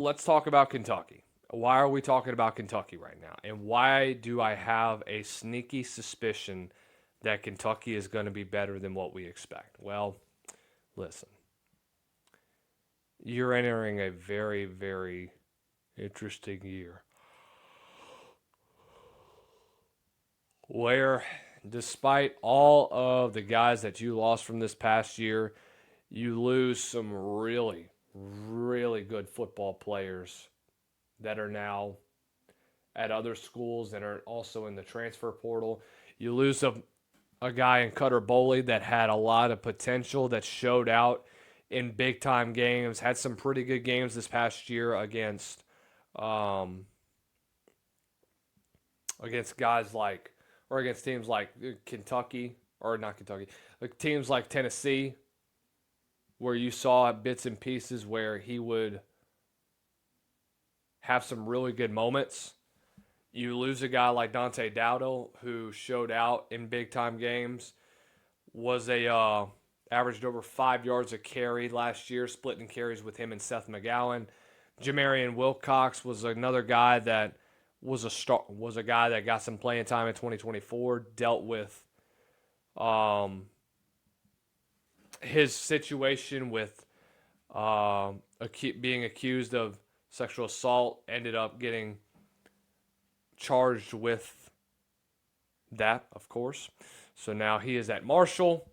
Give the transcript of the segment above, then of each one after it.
let's talk about Kentucky. Why are we talking about Kentucky right now? And why do I have a sneaky suspicion that Kentucky is going to be better than what we expect? Well, listen, you're entering a very, very interesting year where, despite all of the guys that you lost from this past year, you lose some really, really good football players that are now at other schools and are also in the transfer portal. You lose a guy in Cutter Boley that had a lot of potential, that showed out in big time games, had some pretty good games this past year um, against guys like, or against teams like Kentucky, or not Kentucky, like teams like Tennessee, where you saw bits and pieces where he would have some really good moments. You lose a guy like Dante Dowdle, who showed out in big time games, was averaged over 5 yards a carry last year, splitting carries with him and Seth McGowan. Jamarian Wilcox was another guy that was a guy that got some playing time in 2024. Dealt with his situation with being accused of sexual assault. Ended up getting charged with that, of course. So now he is at Marshall.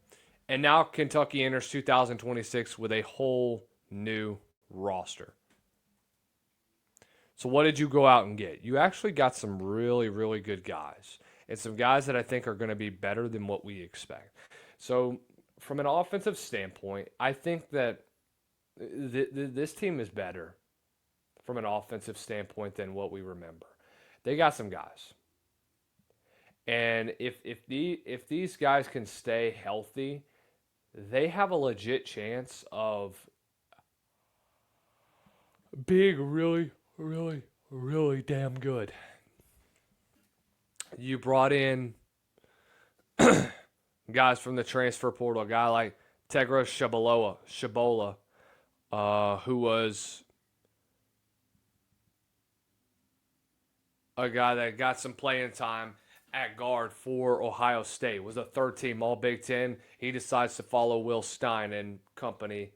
And now Kentucky enters 2026 with a whole new roster. So what did you go out and get? You actually got some really, really good guys. And some guys that I think are going to be better than what we expect. So from an offensive standpoint, I think that this team is better from an offensive standpoint than what we remember. They got some guys. And if these guys can stay healthy, they have a legit chance of being really, really, really damn good. You brought in guys from the transfer portal, a guy like Tegra Shabola, who was a guy that got some playing time at guard for Ohio State, was a third team All Big Ten. He decides to follow Will Stein and company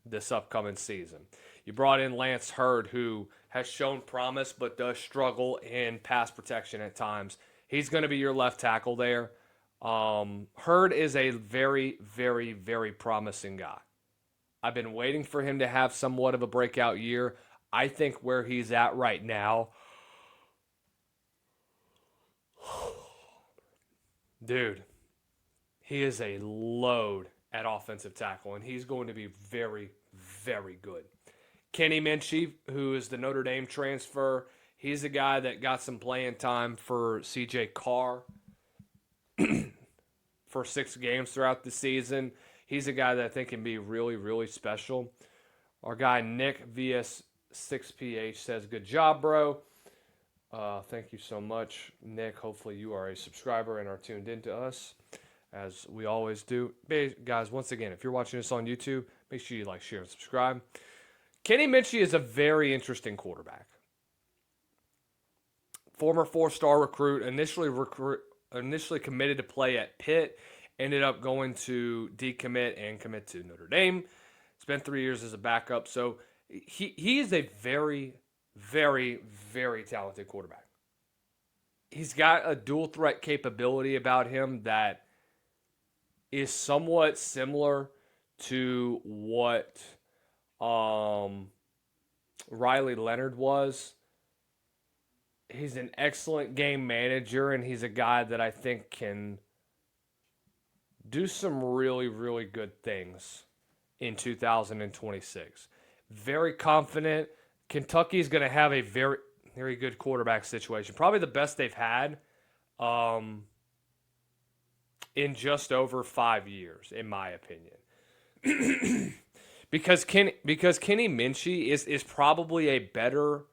this upcoming season. You brought in Lance Hurd, who has shown promise but does struggle in pass protection at times. He's going to be your left tackle there. Hurd is a very, very, very promising guy. I've been waiting for him to have somewhat of a breakout year. I think where he's at right now, dude, he is a load at offensive tackle, and he's going to be very, very good. Kenny Minchie, who is the Notre Dame transfer, he's a guy that got some playing time for C.J. Carr for 6 games throughout the season. He's a guy that I think can be really, really special. Our guy Nick VS6PH says, "Good job, bro." Thank you so much, Nick. Hopefully you are a subscriber and are tuned into us, as we always do. Guys, once again, if you're watching this on YouTube, make sure you like, share, and subscribe. Kenny Minchie is a very interesting quarterback. Former 4-star recruit, initially committed to play at Pitt, ended up going to decommit and commit to Notre Dame. Spent 3 years as a backup. So he is a very, very, very talented quarterback. He's got a dual threat capability about him that is somewhat similar to what Riley Leonard was. He's an excellent game manager, and he's a guy that I think can do some really, really good things in 2026. Very confident. Kentucky's going to have a very, very good quarterback situation. Probably the best they've had in just over 5 years, in my opinion. because Kenny Minchie is probably a better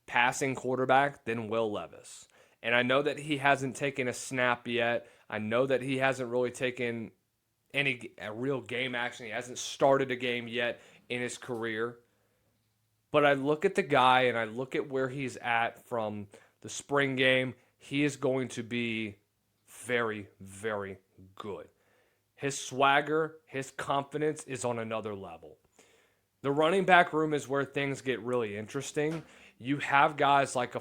passing quarterback than Will Levis. And I know that he hasn't taken a snap yet. I know that he hasn't really taken a real game action. He hasn't started a game yet in his career. But I look at the guy and I look at where he's at from the spring game. He is going to be very, very good. His swagger, his confidence is on another level. The running back room is where things get really interesting. You have guys like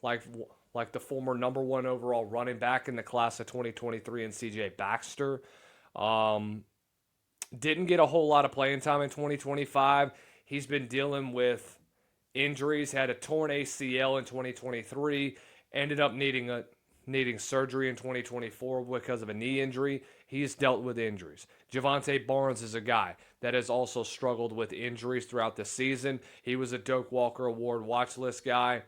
like the former number one overall running back in the class of 2023 and CJ Baxter. Um, didn't get a whole lot of playing time in 2025. He's been dealing with injuries. Had a torn ACL in 2023. Ended up needing surgery in 2024 because of a knee injury. He's dealt with injuries. Javante Barnes is a guy that has also struggled with injuries throughout the season. He was a Doak Walker Award watch list guy.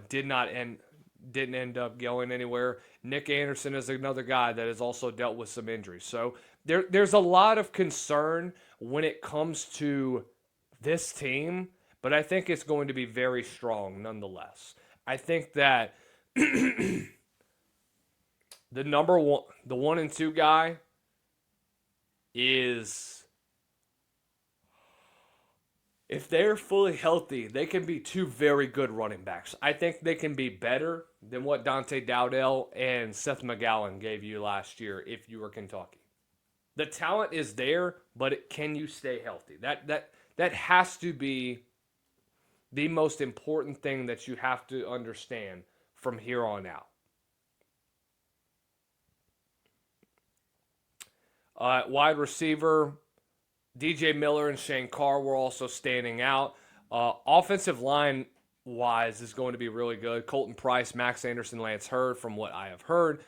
Didn't end up going anywhere. Nick Anderson is another guy that has also dealt with some injuries. So there's a lot of concern when it comes to this team, but I think it's going to be very strong nonetheless. I think that the number one, the 1 and 2 guy is, if they're fully healthy, they can be two very good running backs. I think they can be better than what Dante Dowdell and Seth McGowan gave you last year if you were Kentucky. The talent is there, but can you stay healthy? That has to be the most important thing that you have to understand from here on out. Wide receiver, DJ Miller and Shane Carr were also standing out. Offensive line wise is going to be really good. Colton Price, Max Anderson, Lance Hurd, from what I have heard.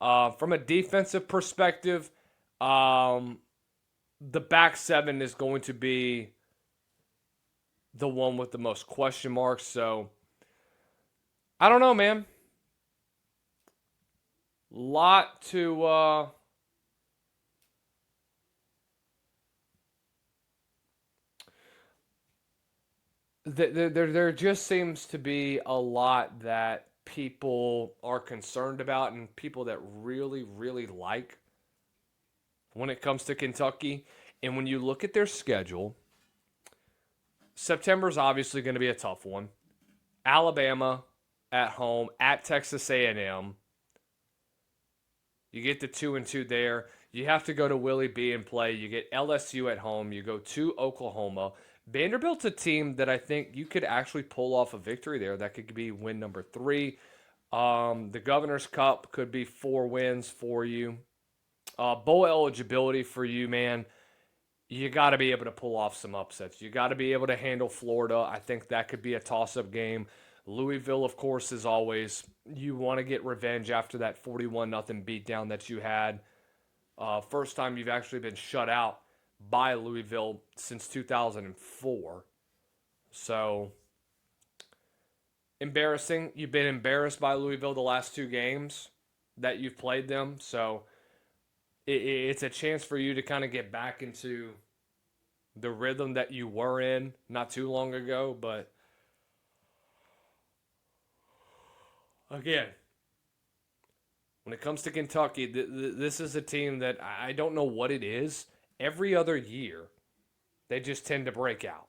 From a defensive perspective, the back seven is going to be the one with the most question marks. So, I don't know, man. Lot to there just seems to be a lot that people are concerned about and people that really, really like when it comes to Kentucky. And when you look at their schedule, September is obviously going to be a tough one. Alabama at home, at Texas A&M. You get the 2 and 2 there. You have to go to Willie B and play. You get LSU at home. You go to Oklahoma. Vanderbilt's a team that I think you could actually pull off a victory there. That could be win number 3. The Governor's Cup could be 4 wins for you. Bowl eligibility for you, man. You got to be able to pull off some upsets. You got to be able to handle Florida. I think that could be a toss-up game. Louisville, of course, is always, you want to get revenge after that 41-0 beatdown that you had. First time you've actually been shut out by Louisville since 2004. So, embarrassing. You've been embarrassed by Louisville the last 2 games that you've played them. So, it's a chance for you to kind of get back into the rhythm that you were in not too long ago. But, again, when it comes to Kentucky, this is a team that I don't know what it is. Every other year, they just tend to break out.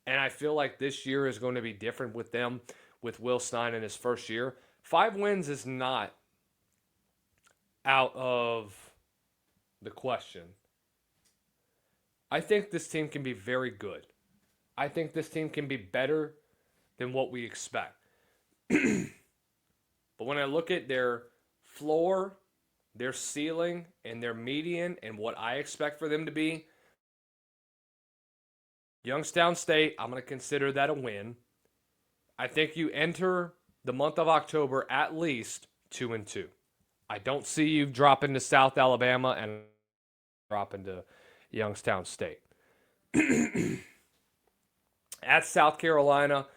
And I feel like this year is going to be different with them, with Will Stein in his first year. 5 wins is not out of the question. I think this team can be very good. I think this team can be better than what we expect. But when I look at their floor, their ceiling, and their median, and what I expect for them to be, Youngstown State, I'm going to consider that a win. I think you enter the month of October at least 2 and 2. I don't see you dropping to South Alabama and dropping to Youngstown State. At South Carolina,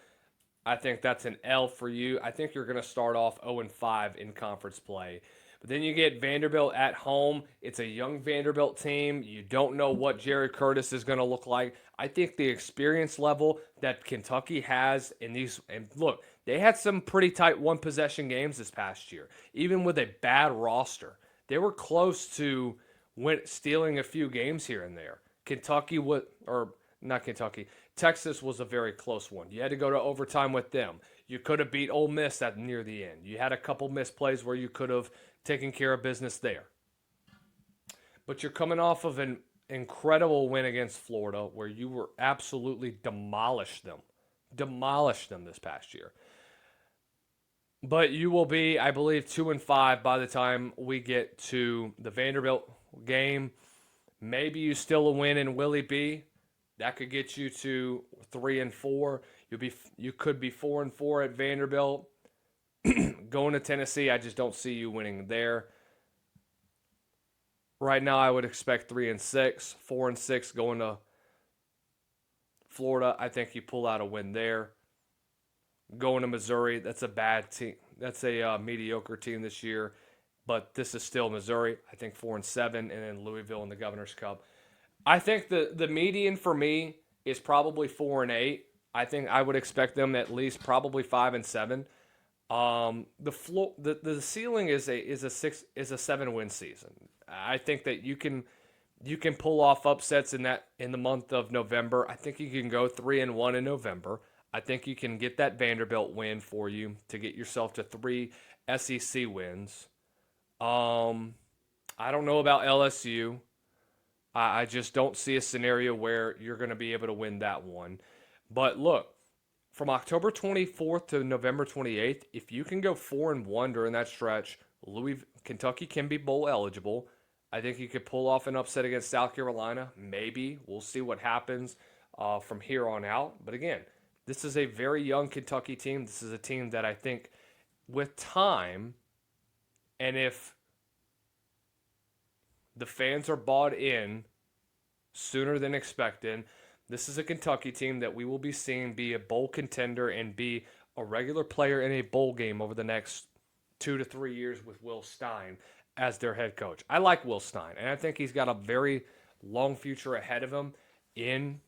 I think that's an L for you. I think you're going to start off 0-5 in conference play. But then you get Vanderbilt at home. It's a young Vanderbilt team. You don't know what Jerry Curtis is going to look like. I think the experience level that Kentucky has in these, and look, they had some pretty tight one-possession games this past year. Even with a bad roster, they were close to stealing a few games here and there. Kentucky would, or not Kentucky. Texas was a very close one. You had to go to overtime with them. You could have beat Ole Miss at near the end. You had a couple misplays where you could have taken care of business there. But you're coming off of an incredible win against Florida where you were absolutely demolished them this past year. But you will be, I believe, 2-5 by the time we get to the Vanderbilt game. Maybe you still a win in Willie B. That could get you to 3-4. You could be 4-4 at Vanderbilt. Going to Tennessee, I just don't see you winning there. Right now, I would expect 3-6, 4-6 going to Florida. I think you pull out a win there. Going to Missouri, that's a bad team. That's a mediocre team this year, but this is still Missouri. I think 4-7, and then Louisville in the Governor's Cup. I think the median for me is probably 4-8. I think I would expect them at least probably 5-7. The ceiling is a 7-win season. I think that you can pull off upsets in the month of November. I think you can go 3-1 in November. I think you can get that Vanderbilt win for you to get yourself to 3 SEC wins. I don't know about LSU. I just don't see a scenario where you're going to be able to win that one. But look, from October 24th to November 28th, if you can go 4-1 during that stretch, Kentucky can be bowl eligible. I think you could pull off an upset against South Carolina. Maybe. We'll see what happens from here on out. But again, this is a very young Kentucky team. This is a team that I think with time, and if the fans are bought in sooner than expected, this is a Kentucky team that we will be seeing be a bowl contender and be a regular player in a bowl game over the next 2 to 3 years with Will Stein as their head coach. I like Will Stein, and I think he's got a very long future ahead of him in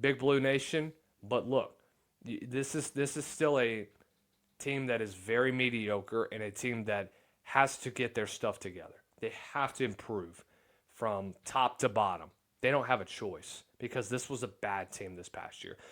Big Blue Nation. But look, this is still a team that is very mediocre and a team that has to get their stuff together. They have to improve from top to bottom. They don't have a choice because this was a bad team this past year.